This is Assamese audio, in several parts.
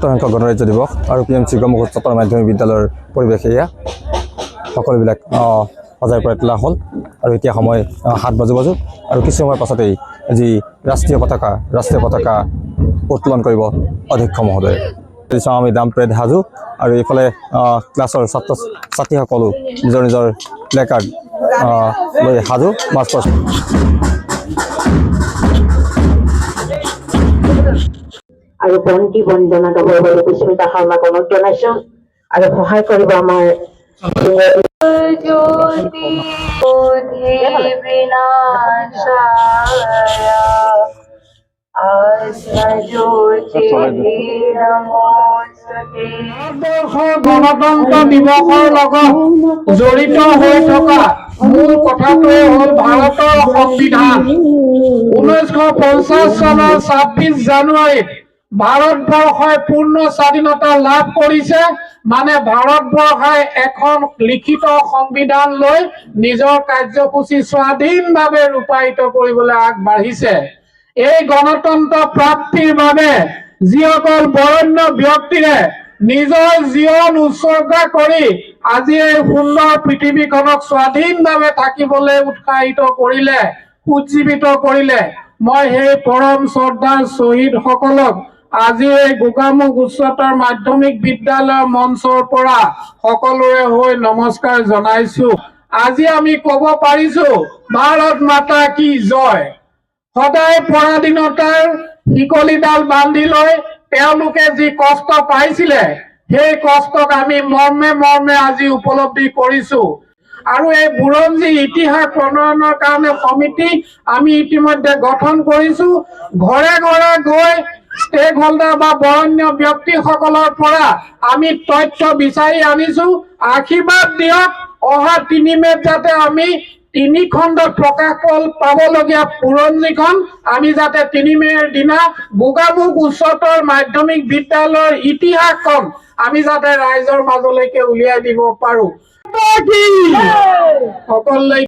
সংখ্যক গণৰাজ্য দিৱস আৰু PMC গমুখ উচ্চতৰ মাধ্যমিক বিদ্যালয়ৰ পৰিৱেশ এয়া সকলোবিলাক সজাই পৰাই তোলা হ'ল আৰু এতিয়া সময় 7 বাজু আৰু কিছু সময়ৰ পাছতেই যি ৰাষ্ট্ৰীয় পতাকা উত্তোলন কৰিব অধ্যক্ষ মহোদয়। আমি দাম পেৰেড সাজু আৰু এইফালে ক্লাছৰ ছাত্ৰ ছাত্ৰীসকলো নিজৰ নিজৰ প্লেকাৰ্ড লৈ সাজু মাৰ্চ পাষ্ট। আৰু বন্তি বন্দনা গাবৰ বাবে কুস্মিতা শৰ্মাক অনুৰোধ জনাইছো আৰু সহায় কৰিব আমাৰ গণতন্ত্ৰ দিৱসৰ লগত জড়িত হৈ থকা মূল কথাটোৱে হ'ল ভাৰতৰ সংবিধান। 1950 চনৰ 26 জানুৱাৰীত ভাৰতবৰ্ষই পূৰ্ণ স্বাধীনতা লাভ কৰিছে, মানে ভাৰতবৰ্ষই এখন লিখিত সংবিধান লৈ নিজৰ কাৰ্যসূচী স্বাধীনভাৱে ৰূপায়িত কৰিবলৈ আগবাঢ়িছে। এই গণতন্ত্ৰ প্ৰাপ্তিৰ বাবে যিসকল বৰেণ্য ব্যক্তিৰে নিজৰ জীৱন উৎসৰ্গা কৰি আজি এই সুন্দৰ পৃথিৱীখনক স্বাধীনভাৱে থাকিবলৈ উৎসাহিত কৰিলে, উজ্জীৱিত কৰিলে, মই সেই পৰম শ্ৰদ্ধাৰ শ্বহীদসকলক আজি এই গোগামুখ উচ্চতৰ মাধ্যমিক বিদ্যালয়ৰ মঞ্চৰ পৰা সকলোৰে হৈ নমস্কাৰ জনাইছো। আজি আমি ক'ব পাৰিছো ভাৰত মাতা কি জয়। সদায় পৰাধীনতাৰ শিকলিডাল বান্ধি লৈ তেওঁলোকে যি কষ্ট পাইছিলে, সেই কষ্টক আমি মৰ্মে মৰ্মে আজি উপলব্ধি কৰিছো। আৰু এই বুৰঞ্জী ইতিহাস প্ৰণয়নৰ কাৰণে সমিতি আমি ইতিমধ্যে গঠন কৰিছো। ঘৰে ঘৰে গৈ ষ্টেক হোল্ডাৰ বা বৰেণ্য ব্যক্তিসকলৰ পৰা আমি তথ্য বিচাৰি আনিছো। আশীৰ্বাদ দিয়ক অহা 3 মে'ত যাতে আমি 3 খণ্ডত প্ৰকাশ পাবলগীয়া বুৰঞ্জীখন আমি যাতে 3 মে'ৰ দিনা গোগামুখ উচ্চতৰ মাধ্যমিক বিদ্যালয়ৰ ইতিহাসখন আমি যাতে ৰাইজৰ মাজলৈকে উলিয়াই দিব পাৰো। সকলোলৈ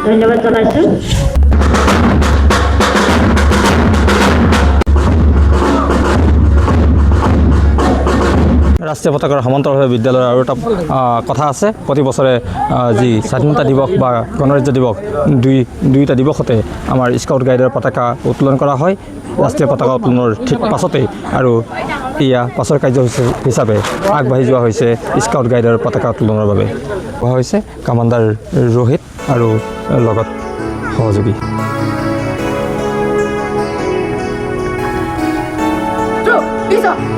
ধন্যবাদ জনাইছো। ৰাষ্ট্ৰীয় পতাকাৰ সমান্তৰালভাৱে বিদ্যালয়ৰ আৰু এটা কথা আছে। প্ৰতি বছৰে যি স্বাধীনতা দিৱস বা গণৰাজ্য দিৱস দুয়োটা দিৱসতে আমাৰ স্কাউট গাইডৰ পতাকা উত্তোলন কৰা হয়। ৰাষ্ট্ৰীয় পতাকা উত্তোলনৰ ঠিক পাছতেই আৰু এয়া পাছৰ কাৰ্যসূচী হিচাপে আগবাঢ়ি যোৱা হৈছে স্কাউট গাইডৰ পতাকা উত্তোলনৰ বাবে। কোৱা হৈছে কামাণ্ডাৰ ৰোহিত আৰু লগত সহযোগী। Lisa!